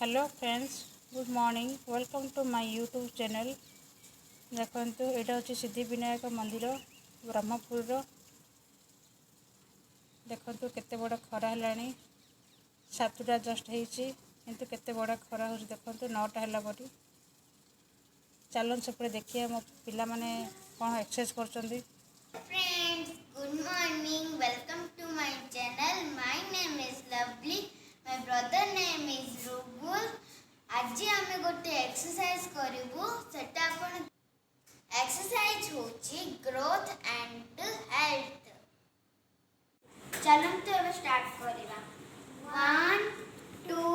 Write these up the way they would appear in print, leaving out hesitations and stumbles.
Hello friends, good morning. Welcome to my YouTube channel. देखो यहाँ हूँ सिद्धिविनायक मंदिर ब्रह्मपुर। देखो केते बड़ खरा है, 7टा जस्ट होती किंतु केते बड़ा खरा हो। देखो 9टा है परी। चलन सेपटे देखिए मो पिला माने कौन एक्सरसाइज कर। Friends, good morning. Welcome to my channel. My name is Lovely. My brother name is Rubul. आज आमे गोटे एक्सरसाइज करिवु। सेटा अपन एक्सरसाइज होची ग्रोथ एंड हेल्थ। चलन तो अब स्टार्ट करिवा। 1 2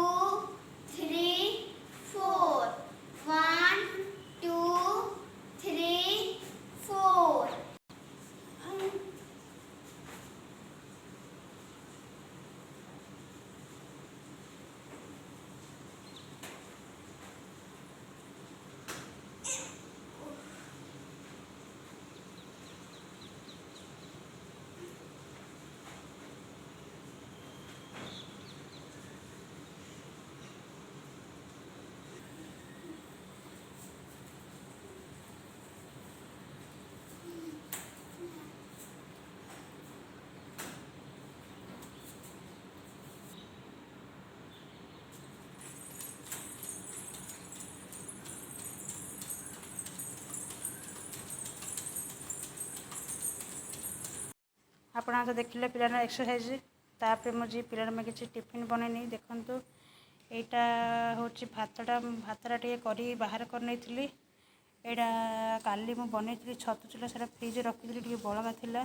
3 4 1 2 3 4। आपण तो देखिले पिलाना एक्सरसाइज। तापर मुझे पिला में किसी टिफिन बनैनी। देखु यहाँ हूँ भातटा टे करी बाहर कर नहीं। यहाँ काली मु बनई छतु चिल्ला सारा फ्रिज रखी टे बड़का थिला।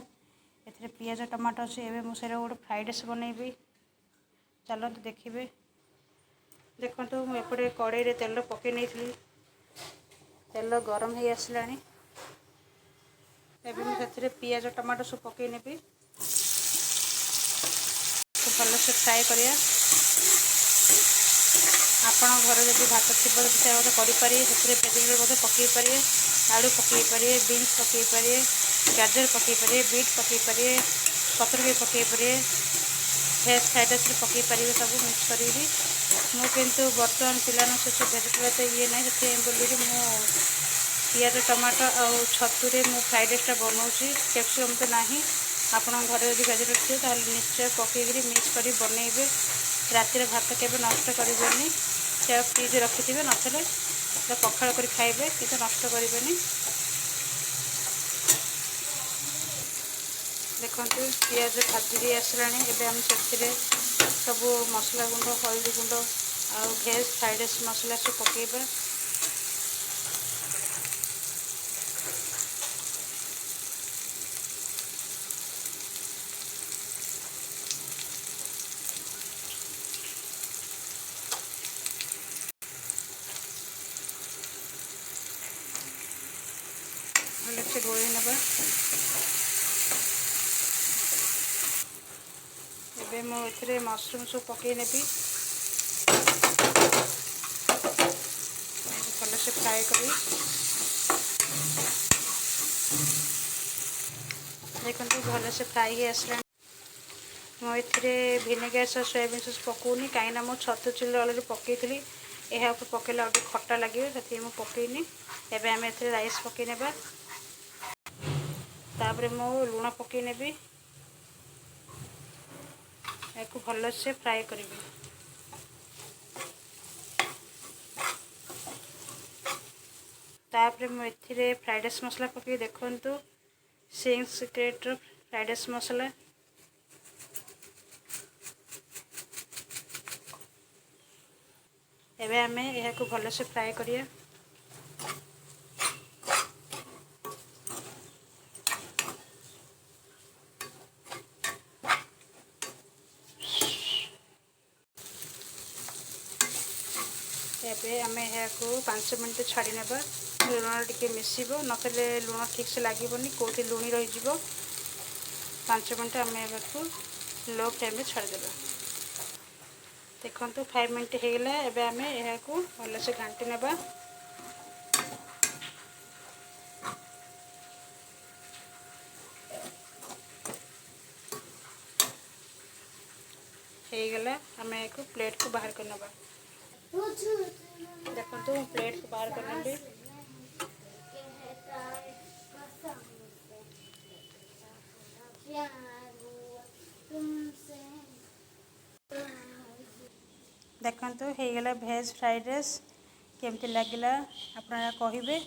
ए पियाज टमाटो अच्छे। एवं मुझे गोटे फ्राइड राइस बनैबी। चलते देखिए। देखो मुझे कड़े तेल पकई नहीं। तेल गरम हो आसला। एवं मुझे पियाज टमाटो सब पकई नेबी। भल से फ्राए करिया। आपण घर जब भात थी करें भेजिटेबल पकई पारे। आलू पकई पारे, बीन्स पकई पारे, गाजर पकई पारे, बीट पकई पारे, पत्रकोबी पकई पारे, भेज फ्राइड राइस पकई पारे। सब मिक्स करी मुझे बर्तमान पिलान से सब भेजिटेबल तो ये ना बोली मु पियाज टमाटो आउ छतुरे मु फ्राइड राइसटा बनाऊँगी। कैप्सिकम तो ना आपण घर जब भेजिटेबल थे तो निश्चय पकईकि मिक्स कर बनइबे। रातिर भात केवे नष्ट करें। से फ्रिज रखि थे नथले तो पखाड़ कर खाइबे कि नष्ट करें। देखो पियाज भाजी आसला। एवं से सब मसला गुंड हल्दी गुंड आ भेज फ्राइड राइस मसला सब पकईबा। से गोली नवा। एबे मुझे मशरूम सब पकई नेबी। भल से फ्राए करी। देखो भल से फ्राए ही आसला। मुझे भिनेगार सॉस सोयाबीन सॉस पकाउनी कहीं मुझे छतु चिल्ली अलरेडी पकई थी। यह पकड़े आगे खट्टा लगे से पकईनी। एवं आम राइस पकई नेबा। तापर मु लुण पकई नेबी। एक भल से फ्राए करी। तापर मुझे फ्राइड राइस मसला पकई। देखु चिंग्स सीक्रेट फ्राइड राइस मसला। एवं आम यह भल से फ्राए करिया। एवं आम यहाँ 5 मिनट छाड़ी नेबा। लुण टे मिसब नतले लुण ठीक से लगभग कौटी लुणी रही। 5 मिनट आम लो फ्लेम में छाड़देबा। देखो 5 मिनट होगला। एवं आम यहाँ भल से घाटी नेबा। होगला आम एक प्लेट को बाहर कर नेबा। देखो प्लेट को बाहर कर देखो हो भेज फ्राइड राइस केमती लगिला आपना कहे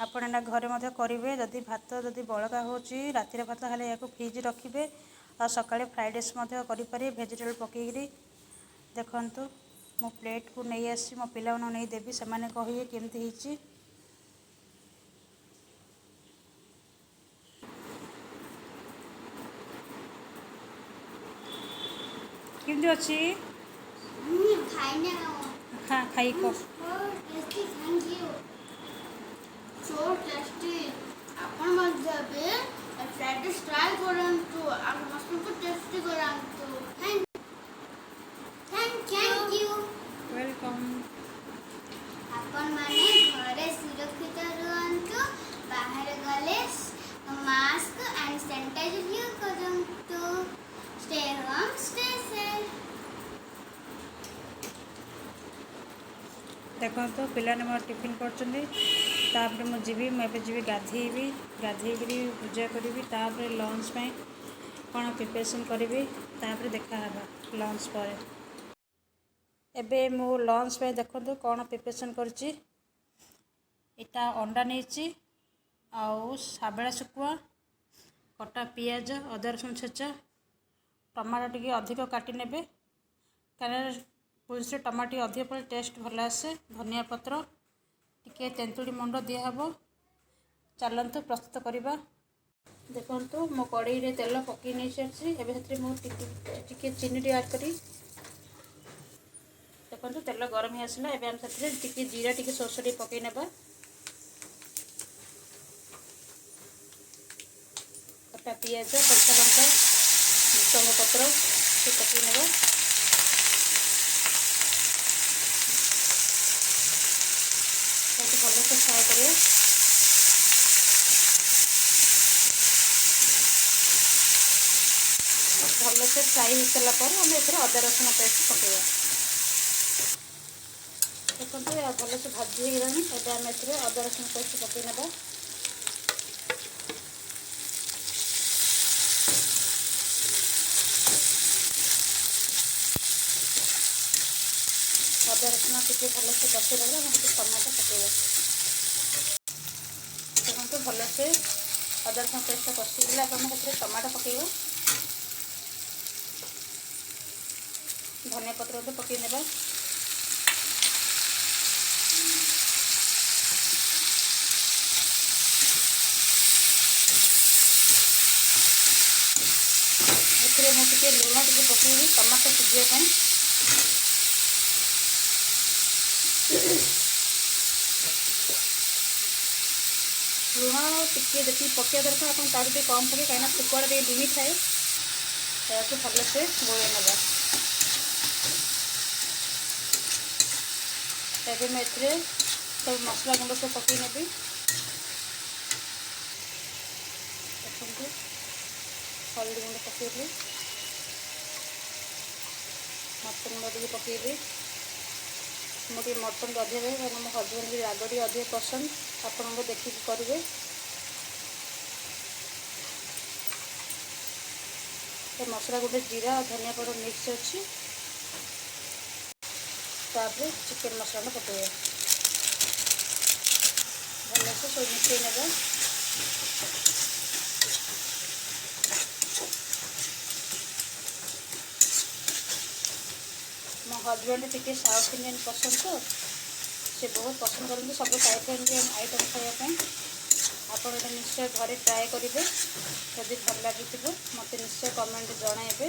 आपना घरे मध्य करेंगे जदि भात जदि बड़का हो रातिर भात हेल्ले या फ्रिज रखिए और सकाଳେ फ्राइड राइस करें भेजिटेबल पकईकरी देखु मो प्लेट को नहीं आसी मो पिला नहीं देवी से कहे केमती होती केमती अच्छी हाँ खाई को So tasty. आपण मत जाबे फ्राइड राइस ट्राई करंतु आ मस्त को टेस्टी करंतु थैंक यू वेलकम आपण माने घरे सुरक्षित रहंतु बाहर गले मास्क एंड सैनिटाइजर यूज करंतु स्टे होम स्टे सेफ देखो तो पिलाने मोर टिफिन कर मुझे मुझे जी गाधेबी गाधेकरी पूजा करी लंच में कौन प्रिपरेशन करी देखा लंच पर एबे मो लंच में देखो कौन प्रिपरेशन करची इटा अंडा नहीं आउ साबेला शुकुआ कटा पियाज अदा रसुण छेचा टमाटो टी अधिक काटी नेबे कारण पुलिस टमाटो अधिक पड़े टेस्ट भल आसे धनिया पत्र टिके तेंतुड़ी मंड दिहब चलतु प्रस्तुत करवा देखु मो कड़ई रे तेल पकई नहीं सारी एवं मुझे चीनी ऐड करी देखो तेल गरम हो आसला एवं टी जीरा टी सोर्स टी पकई नेबा कटा पियाज कच्चा लंका भृषंग पत्र पकई नेबा भल से फ्राए करिए भल से फ्राई हो सारा पर आम अदा रसुण पेस्ट पकड़ा देखो भल से भाजी होगा आम अदा रसुण पेस्ट पकई ना अदा रसुण टी भल से कषी देगा टमाटो पकड़ा देखो भल से अदा रसुण पेस्ट कषीगला टमाटो पकड़ा धनिया पत्र पकई नेबा मुझे लुण टी पकईबी टमाटो सीझापी लुण टी देखिए पकड़ा दरकार आप कम पकड़े कहीं शुकुआ लुणी थाए तो भल से गोल ना तबे मैं सब मसला गुंड सब पकई नेबी देखो हल्दी गुंड पकईली मटन गुंड टी पकईबी मुझे मटन अधिक कारण मो हजबैंड भी राग टी अधिक पसंद आपको देखिए करेंगे मसला गोटे जीरा और धनिया पाउडर मिक्स अच्छी तापर चिकेन मसला पकड़े भल से सब मिसई ने मो हजबैंड टी साउथ इंडियन पसंद तो से बहुत पसंद करते सब साउथ इंडियन आइटम खायापी आप निश्चय घरे ट्राए करेंगे जदि भल लगी मत निश्चय कमेंट जनइबे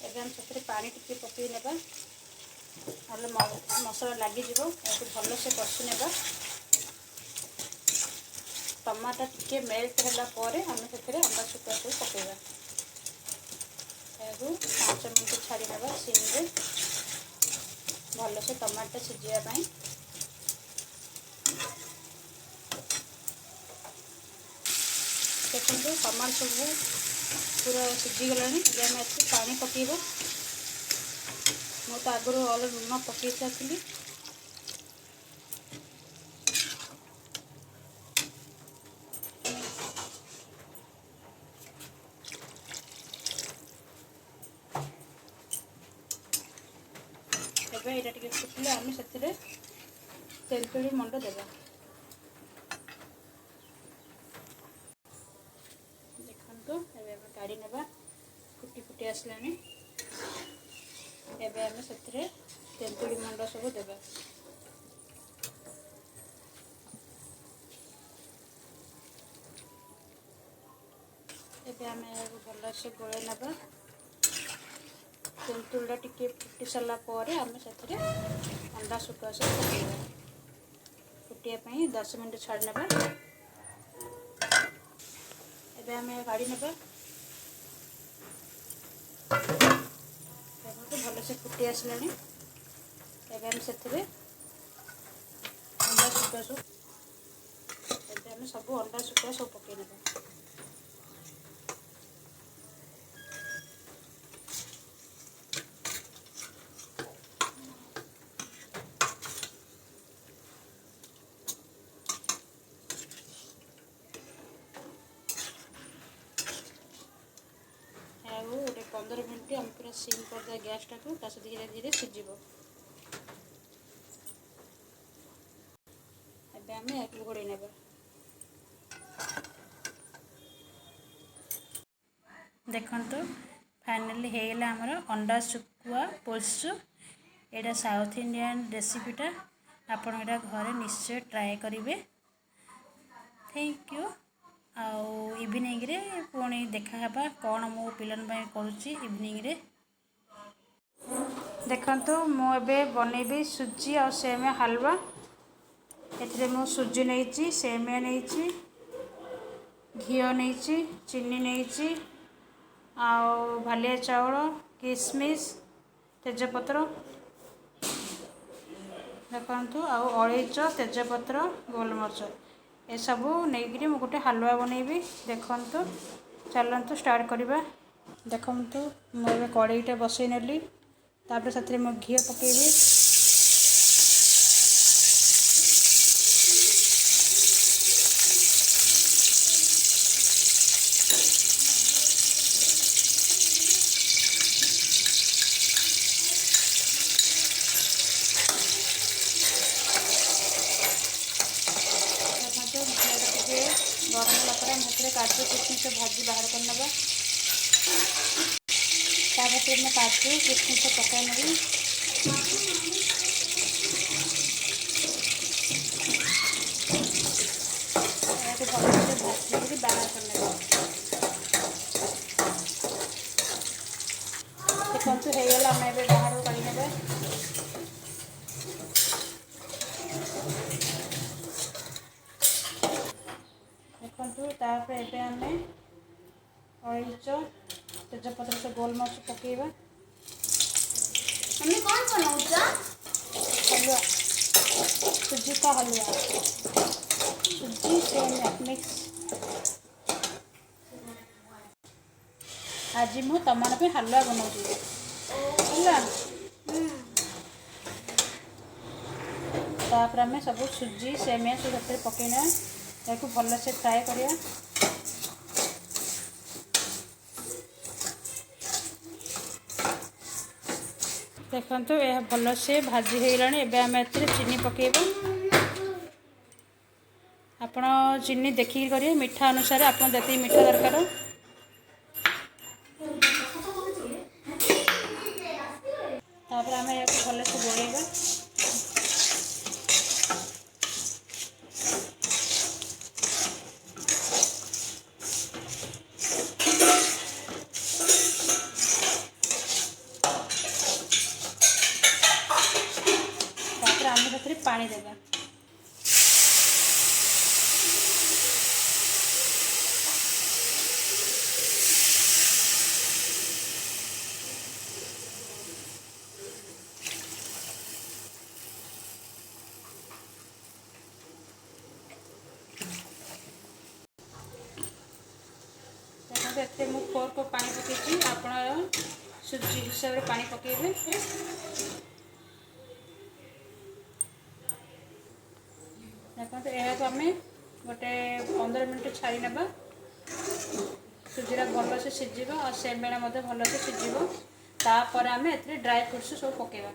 एवं से पानी टी पकई नेबा मसला लगिज भल से कषि नेबा टमाटर टी मेल्ट होगापर आम से अंडा शुकुआ सब पकईबा 5 मिनट छाड़ी नेबा सिम रे भल से टमाटर सीझापी देखो टमाटर सब पूरा सीझीगला आम पानी पकईबा ମୁଁ ତ ଆଗରୁ ଅଲରେଡ଼ି ଲୁଣ ପକାଇ ସାରିଥିଲି। ଏବେ ଏଇଟା ଟିକେ ଫୁଟିଲେ ଆମେ ସେଥିରେ ତେନ୍ତୁଳି ମଣ୍ଡ ଦେବା। ଦେଖନ୍ତୁ ଏବେ ଆମେ କାଢ଼ି ନେବା। ଫୁଟି ଫୁଟି ଆସିଲାଣି। ଏବେ ଆମେ ସେଥିରେ ତେନ୍ତୁଳି ମଣ୍ଡ ସବୁ ଦେବା। ଏବେ ଆମେ ଏହାକୁ ଭଲସେ ଗୋଳେଇ ନେବା। ତେନ୍ତୁଳିଟା ଟିକେ ଫୁଟି ସାରିଲା ପରେ ଆମେ ସେଥିରେ ଅଣ୍ଡା ଶୁଖୁଆ ସବୁ ପକାଇବା। ଫୁଟିବା ପାଇଁ 10 ମିନିଟ୍ ଛାଡ଼ି ନେବା। ଏବେ ଆମେ କାଢ଼ି ନେବା। ଦେଖନ୍ତୁ ଭଲସେ ଫୁଟି ଆସିଲାଣି। ଏବେ ଆମେ ସେଥିରେ ଅଣ୍ଡା ଶୁଖୁଆ ସବୁ ପକାଇ ନେବା। ଆଉ ଗୋଟେ 15 ମିନିଟ୍ ଆମେ ପୁରା ସିମ୍ କରିଦେବା ଗ୍ୟାସ୍ଟାକୁ। ତା ସହିତ ଧୀରେ ଧୀରେ ସିଝିବ। ଏବେ ଆମେ ଏହାକୁ ଘୋଡ଼େଇ ନେବା। ଦେଖନ୍ତୁ ଫାଇନାଲି ହେଇଗଲା ଆମର ଅଣ୍ଡା ଶୁଖୁଆ ପୋସ୍ତ। ଏଇଟା ସାଉଥ୍ ଇଣ୍ଡିଆନ୍ ରେସିପିଟା। ଆପଣ ଏଇଟା ଘରେ ନିଶ୍ଚୟ ଟ୍ରାଏ କରିବେ। Thank you. ଆଉ ଇଭିନିଂରେ ପୁଣି ଦେଖାହେବା କ'ଣ ମୁଁ ପିଲାଙ୍କ ପାଇଁ କରୁଛି ଇଭିନିଂରେ। ଦେଖନ୍ତୁ ମୁଁ ଏବେ ବନେଇବି ସୁଜି ଆଉ ସେମିଆ ହାଲୁଆ। ଏଥିରେ ମୁଁ ସୁଜି ନେଇଛି, ସେମିଆ ନେଇଛି, ଘିଅ ନେଇଛି, ଚିନି ନେଇଛି, ଆଉ ଭାଲିଆ ଚାଉଳ, କିସମିସ୍, ତେଜପତ୍ର ଦେଖନ୍ତୁ, ଆଉ ଅଳେଇଚ, ତେଜପତ୍ର, ଗୋଲମରିଚ ଏସବୁ ନେଇକରି ମୁଁ ଗୋଟେ ହାଲୁଆ ବନେଇବି। ଦେଖନ୍ତୁ, ଚାଲନ୍ତୁ ଷ୍ଟାର୍ଟ କରିବା। ଦେଖନ୍ତୁ ମୁଁ ଏବେ କଡ଼େଇଟା ବସାଇ ନେଲି। ତାପରେ ସେଥିରେ ମୁଁ ଘିଅ ପକାଇବି। ଦେଖନ୍ତୁ ଘିଅଟା ଟିକେ ଗରମ ହେଲା ପରେ ଆମେ ସେଥିରେ କାଜୁ କିସମିସ୍ ଭାଜି ବାହାର କରିନେବା। ତାପରେ ମୁଁ କାଜୁ କିସମିସ୍ ପକାଇ ନେବି। ଏହାକୁ ଭଲସେ ଭାଜିକରି ବାହାର କରିନେବା। ଦେଖନ୍ତୁ ହେଇଗଲା, ଆମେ ଏବେ ବାହାରକୁ କାଢ଼ି ନେବା। ଦେଖନ୍ତୁ ତାପରେ ଏବେ ଆମେ ଅଳେଇଚ, ତେଜପତ୍ର ସେ ଗୋଲମରିଚ ପକାଇବା। मम्मी कौन बनाऊँ? हलवा, सूजी का हलवा, सूजी सेमिया मिक्स। आज मुझे तुम पे हलवा बनाऊँगी हलवा। तापर आम सब सुजी सेमिया सब पकईना या भलसे फ्राए करिया। देखंतु यह भलसे भाजी हो गलानी। एबे आम चीनी पकेबा। आपण चीनी देखिक करिए, मीठा अनुसार आप जति मीठा दरकार। तापर आम या भलसे गोलेबा। तापर आम से पानी देगा। देखते मुझे 4 कप पानी पकई। आप ସୁଜି ହିସାବରେ ପାଣି ପକାଇବେ। ଦେଖନ୍ତୁ ଏହାକୁ ଆମେ ଗୋଟେ 15 ମିନିଟ୍ ଛାଡ଼ି ନେବା। ସୁଜିଟା ଭଲସେ ସିଝିବ ଆଉ ସେମେଣା ମଧ୍ୟ ଭଲସେ ସିଝିବ। ତାପରେ ଆମେ ଏଥିରେ ଡ୍ରାଏ ଫ୍ରୁଟ୍ସ ସବୁ ପକାଇବା।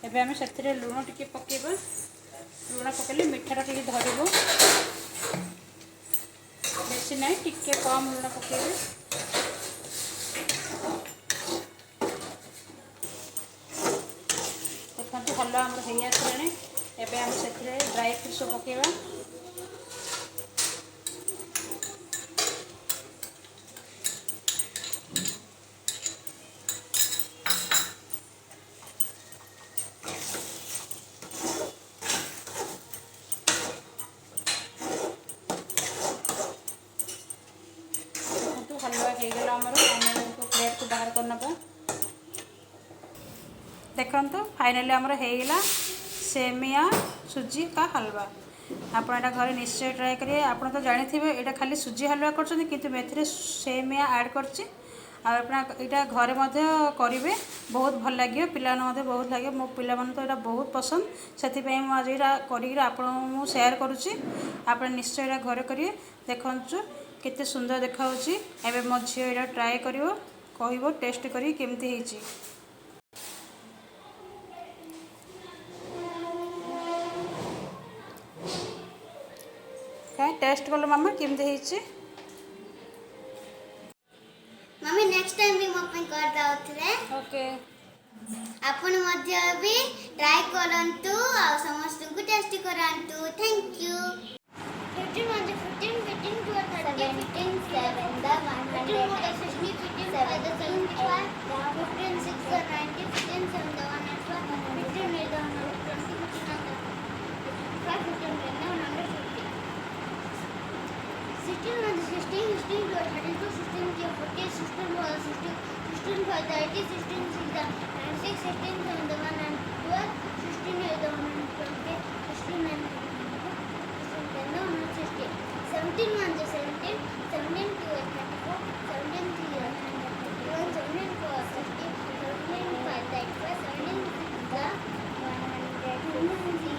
ଏବେ ଆମେ ସେଥିରେ ଲୁଣ ଟିକେ ପକାଇବା। ଲୁଣ ପକାଇଲେ ମିଠାଟା ଟିକେ ଧରିବ, ବେଶୀ ନାହିଁ, ଟିକେ କମ୍ ଲୁଣ ପକାଇବେ। ଦେଖନ୍ତୁ ହାଲୁଆ ଆମର ହେଇ ଆସିଲାଣି। ଏବେ ଆମେ ସେଥିରେ ଡ୍ରାଏ ଫ୍ରୁଟ୍ସ ପକାଇବା। ହାଲୁଆ ହେଇଗଲା ଆମର, ଆମେ ପ୍ଲେଟ୍କୁ ବାହାର କରିନେବା। ଦେଖନ୍ତୁ ଫାଇନାଲି ଆମର ହେଇଗଲା ସେମିଆ ସୁଜି କା ହାଲୁଆ। ଆପଣ ଏଇଟା ଘରେ ନିଶ୍ଚୟ ଟ୍ରାଏ କରିବେ। ଆପଣ ତ ଜାଣିଥିବେ ଏଇଟା ଖାଲି ସୁଜି ହାଲୁଆ କରୁଛନ୍ତି, କିନ୍ତୁ ଏଥିରେ ସେମିଆ ଆଡ଼୍ କରିଛି। ଆଉ ଆପଣ ଏଇଟା ଘରେ ମଧ୍ୟ କରିବେ, ବହୁତ ଭଲ ଲାଗିବ। ପିଲାମାନେ ମଧ୍ୟ ବହୁତ ଲାଗିବ। ମୋ ପିଲାମାନେ ତ ଏଇଟା ବହୁତ ପସନ୍ଦ, ସେଥିପାଇଁ ମୁଁ ଆଜି ଏଇଟା କରିକି ଆପଣଙ୍କୁ ମୁଁ ସେୟାର କରୁଛି। ଆପଣ ନିଶ୍ଚୟ ଏଇଟା ଘରେ କରିବେ। ଦେଖନ୍ତୁ କେତେ ସୁନ୍ଦର ଦେଖାହେଉଛି। ଏବେ ମୋ ଝିଅ ଏଇଟା ଟ୍ରାଏ କରିବ, କହିବ ଟେଷ୍ଟ କରି କେମିତି ହେଇଛି। କାଇଁ ଟେଷ୍ଟ କଲ ମାମା, କେମିତି ହେଇଛି? मम्मी नेक्स्ट टाइम भी ମୋ ପାଇଁ କରିଦେଉଥିବେ। ଓକେ। ଆପଣ ମଧ୍ୟ ବି ଟ୍ରାଏ କରନ୍ତୁ ଆଉ ସମସ୍ତଙ୍କୁ ଟେଷ୍ଟ କରାନ୍ତୁ। Thank you. 15 15 15 15 to 30 15 7 the 100 15 15 5 the 75 15 6 the 90 15 7 the 105 15 8 the 120 15 9 the 5 15 10 the 150 16 1 16 16 to 32 16 to 40 16 1 16 16 5 the 80 16 6 the 96 16 7 the 112 16 8 the 120 16 9 17 1 the 17 17 2 34 17 3 1 17 4 50 17 5 the 85 17 the 100 17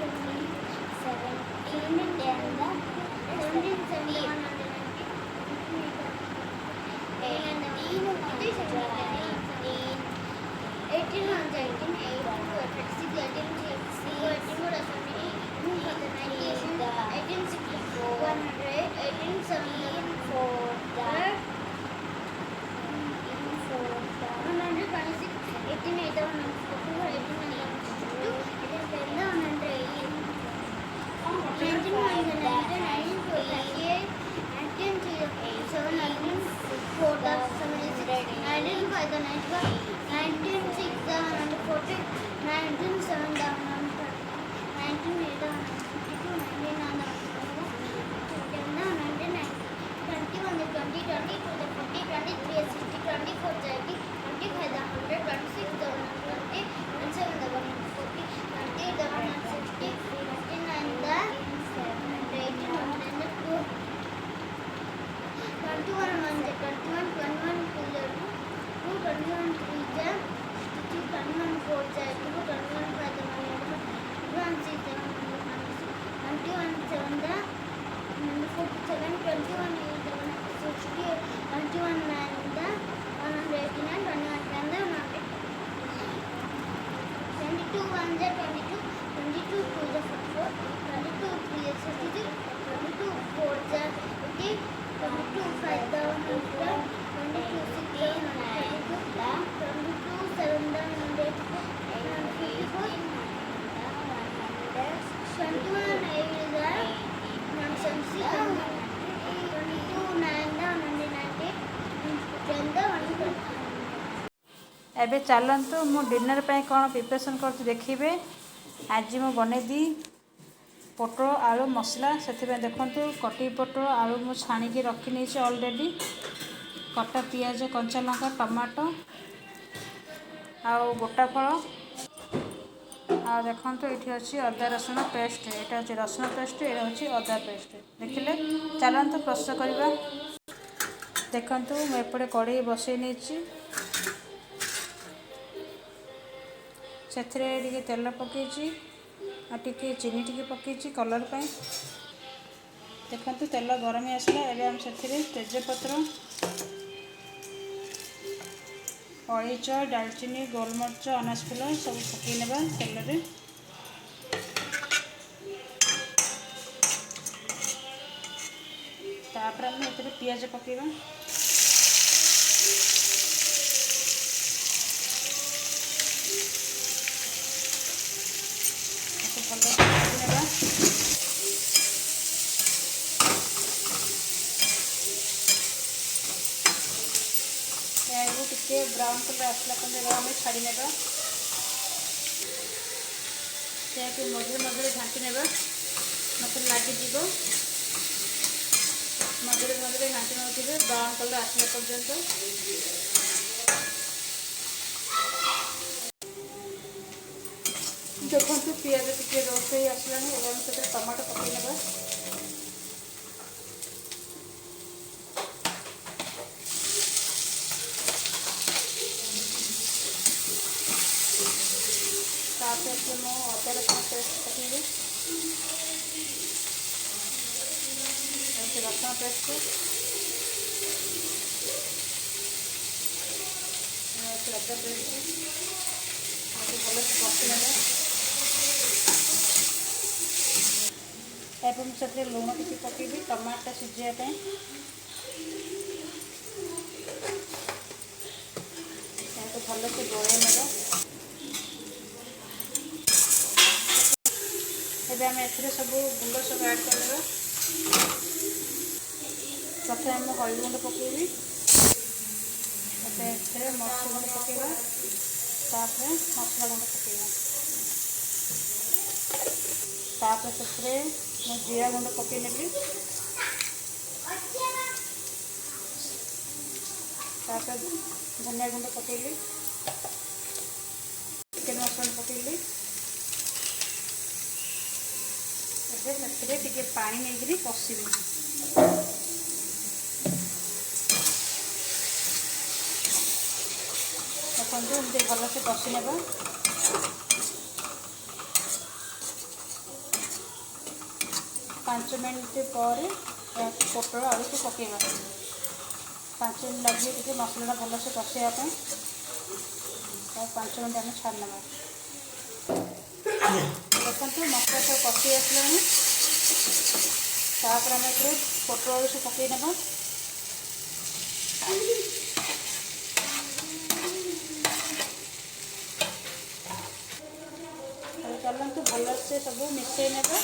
10 the 17 7 18 1 the 18 8 36 18 18 100 18 7 4 126 18 8 142 18 162 18 10 108 19 1 19 38 19 7 19 4 the 76 19 5 the 95 19 6 the 140 19 7 the 130 19 8 the 152 19 9 the 10 the 190 21 the 20 22 the 40 23 60 24 the 80 25 the 100 26 the 120 27 the 140 28 the 160 29 the 180 110 the 21 1 the 21 21 2 the 2 21 3 the 21 4 the 2 21 5 the 1 6 the 21 7 the 47 21 8 the 160 21 9 the 189 21 10 the 100 22 1 the 22 22 2 the 44 22 3 the 66 22 4 the 80 22 5 the 100 22 6 the 132 22 7 the 184 154 21 8 the 176 22 9 the 190 10 the 120 ଏବେ ଚାଲନ୍ତୁ ମୁଁ dinner ପାଇଁ କ'ଣ preparation କରୁଛି ଦେଖିବେ। ଆଜି ମୁଁ ବନେଇବି ପୋଟଳ ଆଳୁ ମସଲା। ସେଥିପାଇଁ ଦେଖନ୍ତୁ କଟି ପୋଟଳ ଆଳୁ ମୁଁ ଛାଣିକି ରଖିନେଇଛି ଅଲରେଡ଼ି। କଟା ପିଆଜ କଞ୍ଚା ଲଙ୍କା ଟମାଟୋ ଆଉ ଗୋଟା ଫଳ। ଆଉ ଦେଖନ୍ତୁ ଏଇଠି ଅଛି ଅଦା ରସୁଣ ପେଷ୍ଟ। ଏଇଟା ହେଉଛି ରସୁଣ ପେଷ୍ଟ, ଏଇଟା ହେଉଛି ଅଦା ପେଷ୍ଟ। ଦେଖିଲେ, ଚାଲନ୍ତୁ ପ୍ରସ୍ତୁତ କରିବା। ଦେଖନ୍ତୁ ମୁଁ ଏପଟେ କଢ଼େଇ ବସାଇ ନେଇଛି। ସେଥିରେ ଟିକେ ତେଲ ପକେଇଛି ଆଉ ଟିକେ ଚିନି ଟିକେ ପକେଇଛି କଲର୍ ପାଇଁ। ଦେଖନ୍ତୁ ତେଲ ଗରମ ହେଇ ଆସିଲା। ଏବେ ଆମେ ସେଥିରେ ତେଜପତ୍ର, ଅଳେଇଚ, ଡାଲଚିନି, ଗୋଲମରିଚ, ଅନାସ ଫୁଲ ସବୁ ପକାଇ ନେବା ତେଲରେ। ତାପରେ ଆମେ ଏଥିରେ ପିଆଜ ପକାଇବା। ତାକୁ ଭଲସେ ଭାଜି ନେବା। ଏହାକୁ ଟିକେ ବ୍ରାଉନ୍ କଲର୍ ଆସିଲା ପର୍ଯ୍ୟନ୍ତ ଆମେ ଛାଡ଼ି ନେବା। ଏହାକୁ ମଝିରେ ମଝିରେ ଘାଣ୍ଟି ନେବା, ନହେଲେ ଲାଗିଯିବ। ମଝିରେ ମଝିରେ ଘାଣ୍ଟି ନେଉଥିବେ ବ୍ରାଉନ୍ କଲର୍ ଆସିଲା ପର୍ଯ୍ୟନ୍ତ। ଦେଖନ୍ତୁ ପିଆଜ ଟିକେ ରୋଷ୍ଟ ହେଇ ଆସିଲାଣି। ଏବେ ଆମେ ସେଥିରେ ଟମାଟୋ ପକାଇ ନେବା। ତାପରେ ମୁଁ ଅଦା ରସୁଣ ପେଷ୍ଟ ପକାଇବି। ରସୁଣ ପେଷ୍ଟ, ଅଦା ପେଷ୍ଟ ଭଲସେ କଷି ନେବା। ଏବଂ ସେଥିରେ ଲୁଣ ଟିକେ ପକାଇବି ଟମାଟୋ ସିଝିବା ପାଇଁ। ଏହାକୁ ଭଲସେ ଗୋଳେଇ ନେବା। ଏବେ ଆମେ ଏଥିରେ ସବୁ ଗୁଣ୍ଡ ସବୁ ଆଡ଼୍ କରିଦେବା। ପ୍ରଥମେ ମୁଁ ହଳଦୀ ଗୁଣ୍ଡ ପକାଇବି, ତାପରେ ଏଥିରେ ମରିଚ ଗୁଣ୍ଡ ପକାଇବା, ତାପରେ ମସଲା ଗୁଣ୍ଡ ପକାଇବା, ତାପରେ ସେଥିରେ ମୁଁ ଜିରା ଗୁଣ୍ଡ ପକାଇ ନେବି, ତାପରେ ଧନିଆ ଗୁଣ୍ଡ ପକାଇଲି, ଚିକେନ୍ ମସଲା ପକାଇଲି। ଏବେ ସେଥିରେ ଟିକେ ପାଣି ନେଇକରି କଷିବି। ଦେଖନ୍ତୁ ଏମିତି ଭଲସେ କଷି ନେବା। 5 ମିନିଟ୍ ପରେ ପୋଟଳ ଆଳୁକୁ ପକାଇବା। 5 ମିନିଟ୍ ଲାଗିବ ଟିକେ ମସଲାଟା ଭଲସେ କଷିବା ପାଇଁ। ଆଉ 5 ମିନିଟ୍ ଆମେ ଛାଡ଼ି ନେବା। ଦେଖନ୍ତୁ ମସଲା ସବୁ କଷି ଆସିଲାଣି। ତାପରେ ଆମେ ଏଥିରେ ପୋଟଳ ଆଳୁ ସବୁ ପକାଇ ନେବା। ଚାଲନ୍ତୁ ଭଲସେ ସବୁ ମିଶାଇ ନେବା।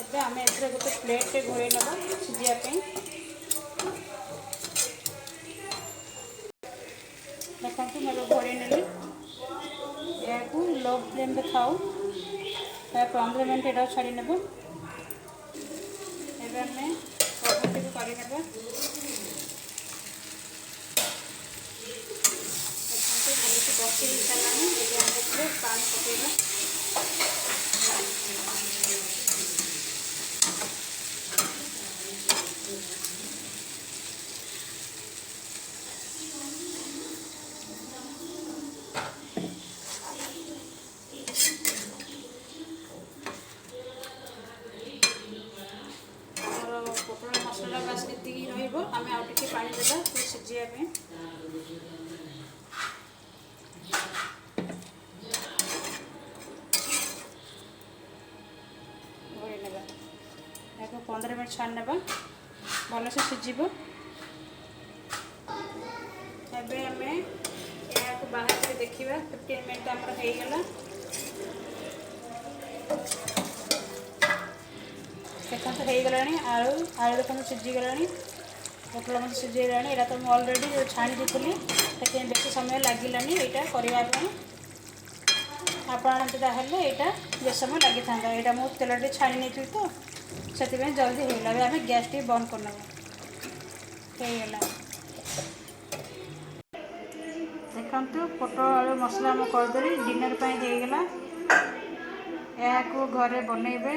ଏବେ ଆମେ ଏଥିରେ ଗୋଟେ ପ୍ଲେଟ୍ରେ ଘୋଡ଼େଇ ନେବା ସିଝିବା ପାଇଁ। ଦେଖନ୍ତୁ ମୁଁ ଏବେ ଘୋଡ଼େଇ ନେଲି। ଏହାକୁ ଲୋ ଫ୍ଲେମ୍ରେ ଥାଉ। 15 ମିନିଟ୍ ଏଟାକୁ ଛାଡ଼ି ନେବ। ଏବେ ଆମେ ଓଭନ୍ଟିକୁ କରିନେବା। ଦେଖନ୍ତୁ ଭଲସେ କଷି ହେଇସାରିଲାଣି। ଏବେ ଆମେ ଏଥିରେ ପାଣି ପକାଇବା। ପୋଟଳ ମସଲା ବାସ୍ ଏତିକି ରହିବ। ଆମେ ଆଉ ଟିକେ ପାଣି ଦେବା ସିଝିବା ପାଇଁ। ଘୋଡ଼େଇ ନେବା। ଏହାକୁ 15 ମିନିଟ୍ ଛାଡ଼ି ନେବା, ଭଲସେ ସିଝିବ। ଏବେ ଆମେ ଏହାକୁ ବାହାର କରି ଦେଖିବା। 15 ମିନିଟ୍ ଆମର ହେଇଗଲା। ଦେଖନ୍ତୁ ହେଇଗଲାଣି। ଆଳୁ ଦେଖନ୍ତୁ ସିଝିଗଲାଣି। ପୋଟଳ ମଧ୍ୟ ସିଝିଗଲାଣି। ଏଇଟା ତ ମୁଁ ଅଲରେଡ଼ି ଛାଣି ଦେଇଥିଲି, ସେଥିପାଇଁ ବେଶୀ ସମୟ ଲାଗିଲାନି ଏଇଟା କରିବା ପାଇଁ। ଆପଣ ତାହେଲେ ଏଇଟା ବେଶୀ ସମୟ ଲାଗିଥାନ୍ତା। ଏଇଟା ମୁଁ ତେଲରେ ଛାଣି ନେଇଥିଲି ତ, ସେଥିପାଇଁ ଜଲ୍ଦି ହେଇଗଲା। ଏବେ ଆମେ ଗ୍ୟାସ୍ ଟିକେ ବନ୍ଦ କରିନେବା। ହେଇଗଲା। ଦେଖନ୍ତୁ ପୋଟଳ ଆଳୁ ମସଲା ମୁଁ କରିଦେଲି। ଡିନର୍ ପାଇଁ ହେଇଗଲା। ଏହାକୁ ଘରେ ବନେଇବେ।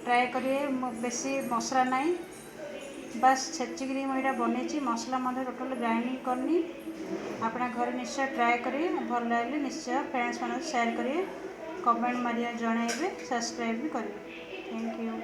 ट्राए करिए बेसी मसला नहीं बस छेचिकी मुझे बनई मसला टोटल ग्राइंडिंग करनी अपना घर निश्चय ट्राए करिए भल लगे निश्चय फ्रेंड्स मान शेयर करिए कमेंट मारिया जनइबे सब्सक्राइब भी करिए थैंक यू।